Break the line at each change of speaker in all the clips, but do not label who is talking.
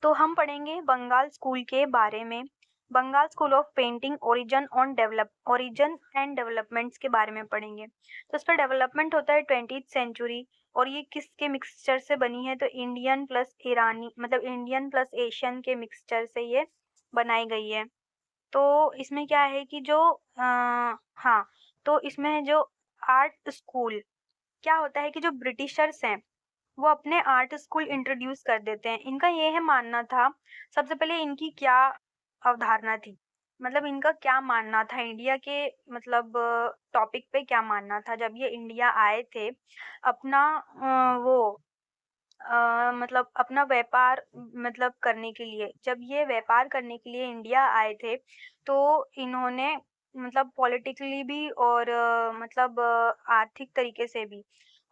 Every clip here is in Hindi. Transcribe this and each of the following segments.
तो हम पढ़ेंगे बंगाल स्कूल के बारे में। Bengal school of painting origin and developments के बारे में पढ़ेंगे। तो इसका डेवलपमेंट होता है 20th सेंचुरी, और ये किसके मिक्सचर से बनी है? तो इंडियन प्लस ईरानी, मतलब इंडियन प्लस एशियन के मिक्सचर से ये बनाई गई है। तो इसमें क्या है कि जो हाँ, तो इसमें जो आर्ट स्कूल क्या होता है कि जो ब्रिटिशर्स हैं वो अपने आर्ट स्कूल इंट्रोड्यूस कर देते हैं। इनका ये है मानना था, सबसे पहले इनकी क्या अवधारणा थी, मतलब इनका क्या मानना था इंडिया के, मतलब टॉपिक पे क्या मानना था जब ये इंडिया आए थे अपना मतलब अपना व्यापार मतलब करने के लिए। जब ये व्यापार करने के लिए इंडिया आए थे तो इन्होंने मतलब पॉलिटिकली भी और मतलब आर्थिक तरीके से भी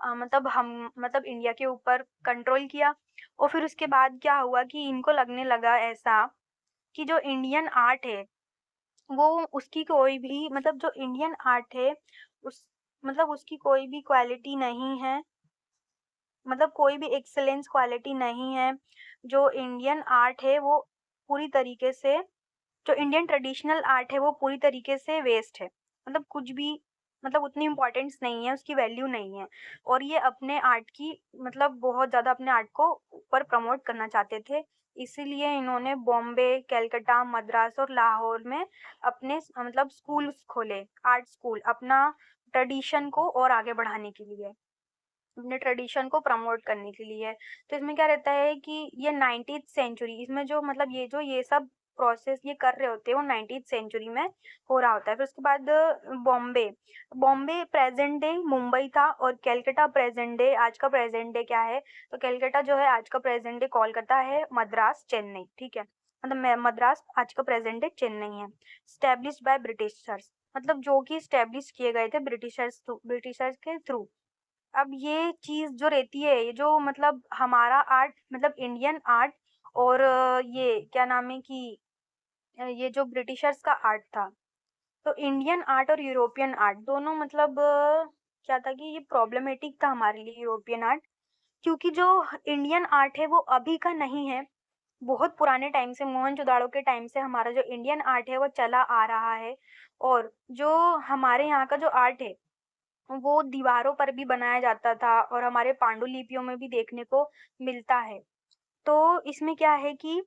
मतलब हम मतलब इंडिया के ऊपर कंट्रोल किया। और फिर उसके बाद क्या हुआ कि इनको लगने लगा ऐसा कि जो इंडियन आर्ट है वो उसकी कोई भी मतलब जो इंडियन आर्ट है उस मतलब उसकी कोई भी क्वालिटी नहीं है, मतलब कोई भी एक्सेलेंस क्वालिटी नहीं है। जो इंडियन आर्ट है वो पूरी तरीके से, जो इंडियन ट्रेडिशनल आर्ट है वो पूरी तरीके से वेस्ट है, मतलब कुछ भी, मतलब उतनी इम्पोर्टेंस नहीं है, उसकी वैल्यू नहीं है। और ये अपने आर्ट की मतलब बहुत ज़्यादा अपने आर्ट को ऊपर प्रमोट करना चाहते थे। इसीलिए इन्होंने बॉम्बे, कलकत्ता, मद्रास और लाहौर में अपने मतलब स्कूल्स खोले, आर्ट स्कूल, अपना ट्रेडिशन को और आगे बढ़ाने के लिए, अपने ट्रेडिशन को प्रमोट करने के लिए। तो इसमें क्या रहता है कि ये 19th सेंचुरी, इसमें जो मतलब ये सब प्रोसेस ये कर रहे होते हैं वो 19th सेंचुरी में हो रहा होता है। फिर उसके बाद बॉम्बे, बॉम्बे प्रेजेंट डे मुंबई था, और कलकत्ता प्रेजेंट डे, आज का प्रेजेंट डे क्या है? तो कलकत्ता जो है आज का प्रेजेंट डे कोलकाता है, मद्रास चेन्नई, ठीक है, मतलब मद्रास आज का प्रेजेंट डे चेन्नई है। स्टैब्लिश्ड बाय ब्रिटिशर्स, मतलब जो कि स्टैब्लिश किए गए थे ब्रिटिशर्स के थ्रू। अब ये चीज़ जो रहती है, ये जो मतलब हमारा आर्ट, मतलब इंडियन आर्ट, और ये क्या नाम है कि ये जो ब्रिटिशर्स का आर्ट था, तो इंडियन आर्ट और यूरोपियन आर्ट दोनों मतलब क्या था कि ये प्रॉब्लमेटिक था हमारे लिए यूरोपियन आर्ट, क्योंकि जो इंडियन आर्ट है वो अभी का नहीं है, बहुत पुराने टाइम से, मोहनजोदाड़ो के टाइम से हमारा जो इंडियन आर्ट है वो चला आ रहा है। और जो हमारे यहाँ का जो आर्ट है वो दीवारों पर भी बनाया जाता था और हमारे पांडुलिपियों में भी देखने को मिलता है। तो इसमें क्या है कि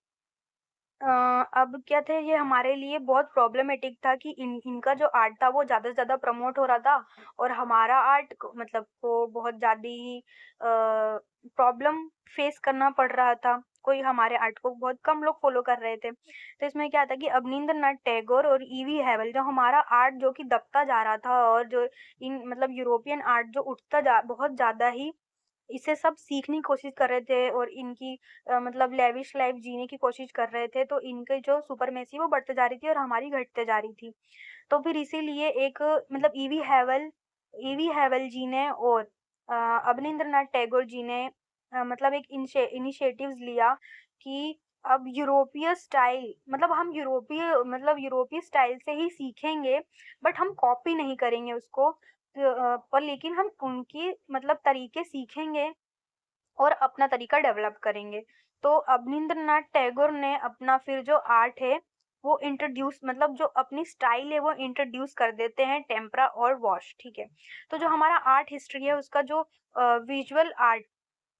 अब क्या थे, ये हमारे लिए बहुत प्रॉब्लमेटिक था कि इनका जो आर्ट था वो ज़्यादा से ज़्यादा प्रमोट हो रहा था, और हमारा आर्ट को मतलब को बहुत ज़्यादा ही प्रॉब्लम फेस करना पड़ रहा था। कोई हमारे आर्ट को बहुत कम लोग फॉलो कर रहे थे। तो इसमें क्या था कि अवनींद्रनाथ टैगोर और ईवी हैवल, जो हमारा आर्ट जो कि दबता जा रहा था, और जो इन मतलब यूरोपियन आर्ट जो बहुत ज़्यादा ही इसे सब सीखने की कोशिश कर रहे थे, और इनकी मतलब लेविश लाइफ जीने की कोशिश कर रहे थे, तो इनके जो सुपरमेसी वो बढ़ते जा रही थी और हमारी घटते जा रही थी। तो फिर इसीलिए एक मतलब ईवी हैवल जी ने और अवनींद्रनाथ टैगोर जी ने मतलब एक इनिशिएटिव्स लिया कि अब यूरोपीय स्टाइल, मतलब हम यूरोपीय स्टाइल से ही सीखेंगे, बट हम कॉपी नहीं करेंगे उसको, पर लेकिन हम उनकी मतलब तरीके सीखेंगे और अपना तरीका डेवलप करेंगे। तो अवनींद्रनाथ टैगोर ने अपना फिर जो आर्ट है वो इंट्रोड्यूस, मतलब जो अपनी स्टाइल है वो इंट्रोड्यूस कर देते हैं, टेम्परा और वॉश, ठीक है। तो जो हमारा आर्ट हिस्ट्री है उसका जो विजुअल आर्ट,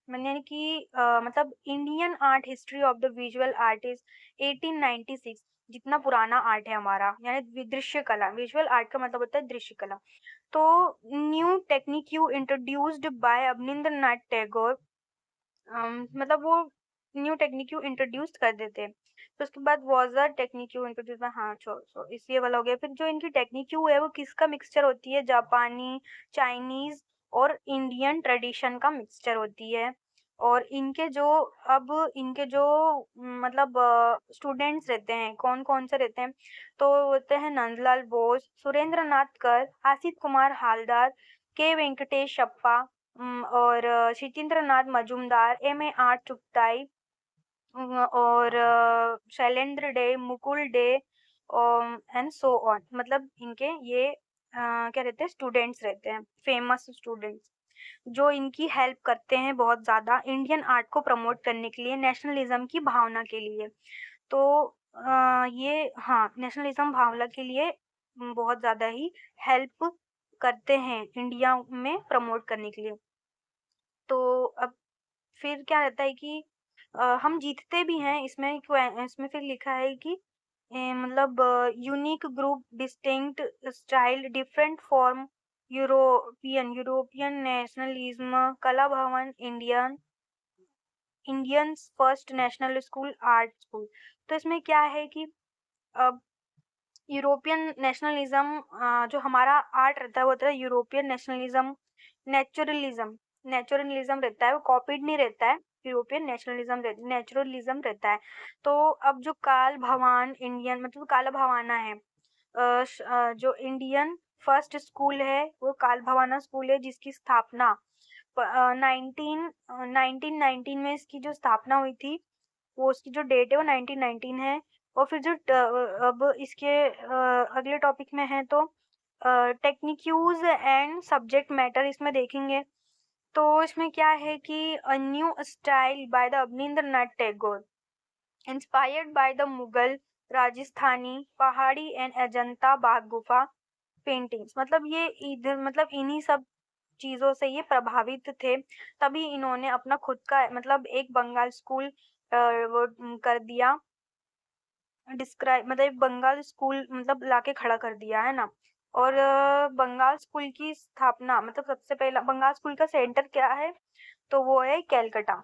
यानी कि मतलब Indian art history of the visual art is 1896, जितना पुराना आर्ट है हमारा, यानी दृश्य कला, विजुअल आर्ट का मतलब होता है दृश्य कला। तो new technique you introduced by Abanindranath Tagore, मतलब वो न्यू टेक्निक यू इंट्रोड्यूस कर देते हैं। तो उसके बाद was a technique you introduce by, हाँ छोड़ो इस ये वाला हो गया। फिर जो इनकी टेक्निक यू है वो किसका मिक्सचर होती है? जापानी, चाइनीज और इंडियन ट्रेडिशन का मिक्सचर होती है। और इनके जो मतलब स्टूडेंट्स रहते हैं, कौन कौन से रहते हैं? तो होते हैं नंदलाल बोस, सुरेंद्र नाथ कर, आसित कुमार हालदार, के वेंकटेशप्पा, और Shitendra Nath Majumdar, M A R Chughtai, और Shailendra Dey, Mukul Dey, and so on, मतलब इनके ये क्या रहते हैं, स्टूडेंट्स रहते हैं, फेमस स्टूडेंट्स। जो इनकी हेल्प करते हैं बहुत ज़्यादा इंडियन आर्ट को प्रमोट करने के लिए, नेशनलिज़्म की भावना के लिए। तो ये हाँ, नेशनलिज़्म भावना के लिए बहुत ज़्यादा ही हेल्प करते हैं इंडिया में प्रमोट करने के लिए। तो अब फिर क्या रहता है कि हम जीतते भी हैं इसमें इसमें फिर लिखा है कि मतलब unique group distinct style different form European nationalism कला भवन Indians first national school art school. तो इसमें क्या है कि अब यूरोपियन नेशनलिज्म जो हमारा आर्ट रहता है वो होता है यूरोपियन नेशनलिज्म नेचुरलिज्म नेचुरलिज्म रहता है, वो कॉपीड नहीं रहता है। यूरोपियन नेचुरलिज्म रहता है। तो अब जो काल भवान इंडियन मतलब काला भवाना है, जो इंडियन फर्स्ट स्कूल है वो काल भवाना स्कूल है, जिसकी स्थापना 1919 में इसकी जो स्थापना हुई थी, वो उसकी जो डेट है वो 1919 है। और फिर जो अब इसके अगले टॉपिक में है तो टेक्निक्यूज एंड सब्जेक्ट मैटर इसमें देखेंगे। तो इसमें क्या है कि a new style by the Abanindranath Tagore inspired by the Mughal Rajasthani पहाड़ी एंड अजंता बाग गुफा पेंटिंग्स। मतलब ये इधर मतलब इन्हीं सब चीज़ों से ये प्रभावित थे, तभी इन्होंने अपना खुद का मतलब एक बंगाल स्कूल वो कर दिया, डिस्क्राइब मतलब बंगाल स्कूल मतलब लाके खड़ा कर दिया है ना। और बंगाल स्कूल की स्थापना मतलब सबसे पहला बंगाल स्कूल का सेंटर क्या है, तो वो है कैलकाटा।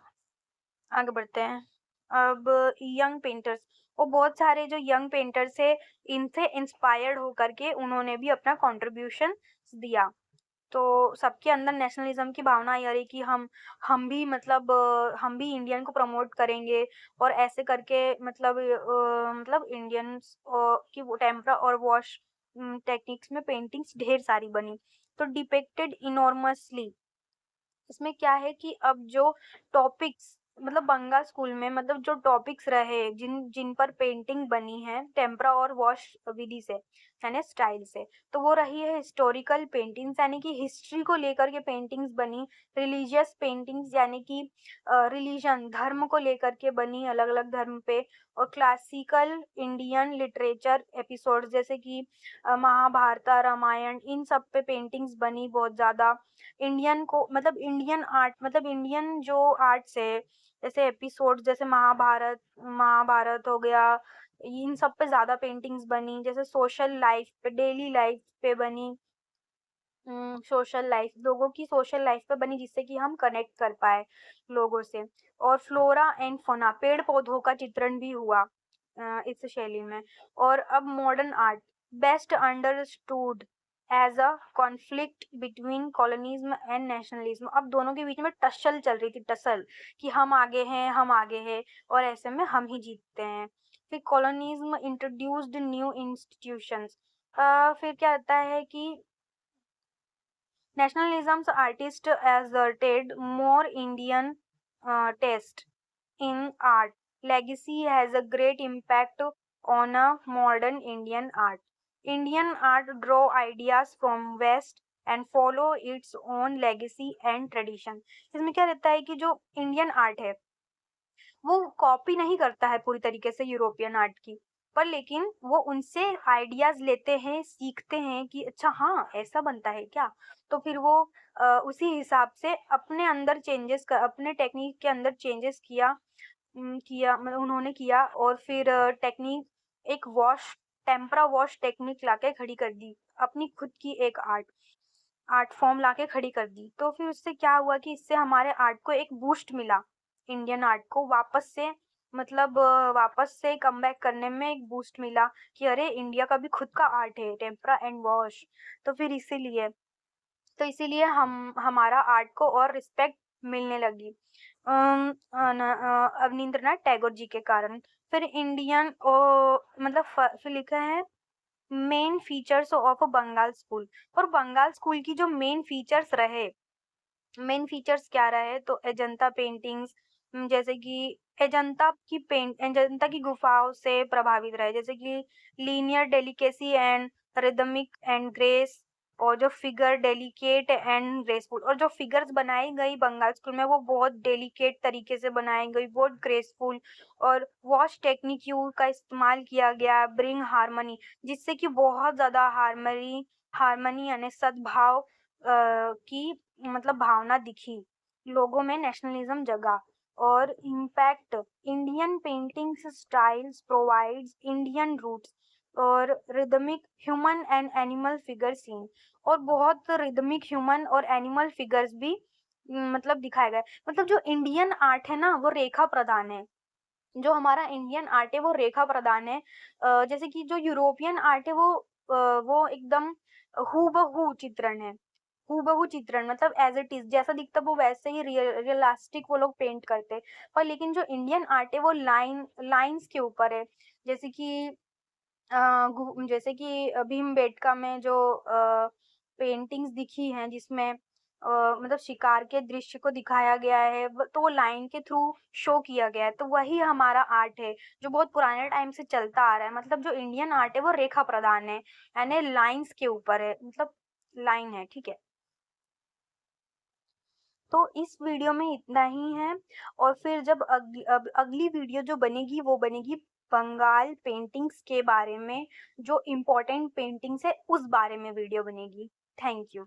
आगे बढ़ते हैं। अब यंग पेंटर्स, वो बहुत सारे जो यंग पेंटर्स है इनसे इंस्पायर्ड होकर के उन्होंने भी अपना कंट्रीब्यूशन दिया। तो सबके अंदर नेशनलिज्म की भावना आई आ रही कि हम भी मतलब हम भी इंडियन को प्रमोट करेंगे। और ऐसे करके मतलब इंडियंस की वो टेम्परा और वॉश टेक्निक्स में पेंटिंग्स ढेर सारी बनी। तो डिपिक्टेड इनॉर्मसली, इसमें क्या है कि अब जो टॉपिक्स मतलब बंगाल स्कूल में मतलब जो टॉपिक्स रहे जिन जिन पर पेंटिंग बनी है टेम्परा और वॉश विधि से यानी स्टाइल से, तो वो रही है हिस्टोरिकल पेंटिंग्स यानी कि हिस्ट्री को लेकर के पेंटिंग्स बनी। रिलीजियस पेंटिंग्स यानी कि रिलीजन धर्म को लेकर के बनी, अलग अलग धर्म पे। और क्लासिकल इंडियन लिटरेचर एपिसोड्स जैसे कि महाभारत रामायण इन सब पे पेंटिंग्स बनी बहुत ज़्यादा। इंडियन को मतलब इंडियन आर्ट मतलब इंडियन जो आर्ट्स है जैसे एपिसोड जैसे महाभारत महाभारत हो गया, इन सब पे ज़्यादा पेंटिंग्स बनी। जैसे सोशल लाइफ पे डेली लाइफ पे बनी, सोशल लाइफ लोगों की सोशल लाइफ पे बनी जिससे कि हम कनेक्ट कर पाए लोगों से। और फ्लोरा एंड फोना पेड़ पौधों का चित्रण भी हुआ इस शैली में। और अब modern art best understood as a conflict between colonialism and nationalism. अब दोनों के बीच में टसल चल रही थी, टसल कि हम आगे हैं और ऐसे में हम ही जीतते हैं। फिर कॉलोनिज्म इंट्रोड्यूस्ड न्यू इंस्टीट्यूशंस। फिर क्या आता है कि nationalism's artists asserted more Indian taste in art. Legacy has a great impact on a modern Indian art. Indian art draw ideas from West and follow its own legacy and tradition. इसमें क्या रहता है कि जो इंडियन आर्ट है वो कॉपी नहीं करता है पूरी तरीके से यूरोपियन आर्ट की, पर लेकिन वो उनसे आइडियाज लेते हैं, सीखते हैं कि अच्छा हाँ ऐसा बनता है क्या। तो फिर वो उसी हिसाब से अपने अंदर चेंजेस कर अपने टेक्निक के अंदर चेंजेस किया मतलब उन्होंने किया। और फिर टेक्निक एक वॉश टेम्परा वॉश टेक्निक लाके खड़ी कर दी, अपनी खुद की एक आर्ट आर्ट फॉर्म लाके खड़ी कर दी। तो फिर उससे क्या हुआ कि इससे हमारे आर्ट को एक बूस्ट मिला, इंडियन आर्ट को वापस से मतलब वापस से कमबैक करने में एक बूस्ट मिला कि अरे इंडिया का भी खुद का आर्ट है टेम्परा एंड वॉश। तो फिर इसीलिए हम हमारा आर्ट को और रिस्पेक्ट मिलने लगी अवनींद्रनाथ टैगोर जी के कारण। फिर इंडियन मतलब फिर लिखा है main features of Bengal school. और बंगाल स्कूल की जो मेन फीचर्स रहे, मेन फीचर्स क्या रहे तो अजंता पेंटिंग्स जैसे कि अजंता की गुफाओं से प्रभावित रहे, जैसे कि linear delicacy and rhythmic and grace. और जो फिगर डेलिकेट एंड ग्रेसफुल, और जो फिगर्स बनाई गई बंगाल स्कूल में वो बहुत डेलिकेट तरीके से बनाई गई, बहुत ग्रेसफुल, और वॉश टेक्निक यू का इस्तेमाल किया गया, ब्रिंग हार्मनी, जिससे कि बहुत ज़्यादा हार्मनी हार्मनी यानी सद्भाव की मतलब भावना दिखी, लोगों में नेशनलिज्म जगा। और impact, Indian paintings styles provides Indian roots और rhythmic human and animal figure scene, और बहुत रिदमिक ह्यूमन और एनिमल फिगर्स भी मतलब दिखाए गए। मतलब जो इंडियन आर्ट है ना वो रेखा प्रधान है, जो हमारा इंडियन आर्ट है वो रेखा प्रधान है। जैसे कि जो यूरोपियन आर्ट है वो एकदम हूबहू चित्रण है, हूबहू चित्रण मतलब एज इट इज जैसा दिखता है वो वैसे ही रियलिस्टिक वो लोग पेंट करते हैं। पर लेकिन जो इंडियन आर्ट है वो लाइंस के ऊपर है। जैसे कि जैसे कि भीमबेटका में जो पेंटिंग्स दिखी हैं जिसमें मतलब शिकार के दृश्य को दिखाया गया है, तो वो लाइन के थ्रू शो किया गया है, तो वही हमारा आर्ट है जो बहुत पुराने टाइम से चलता आ रहा है। मतलब जो इंडियन आर्ट है वो रेखा प्रधान है, यानी लाइंस के ऊपर है, मतलब लाइन है, ठीक है। तो इस वीडियो में इतना ही है, और फिर जब अगली वीडियो जो बनेगी वो बनेगी बंगाल पेंटिंग्स के बारे में, जो इम्पोर्टेंट पेंटिंग्स है उस बारे में वीडियो बनेगी। Thank you.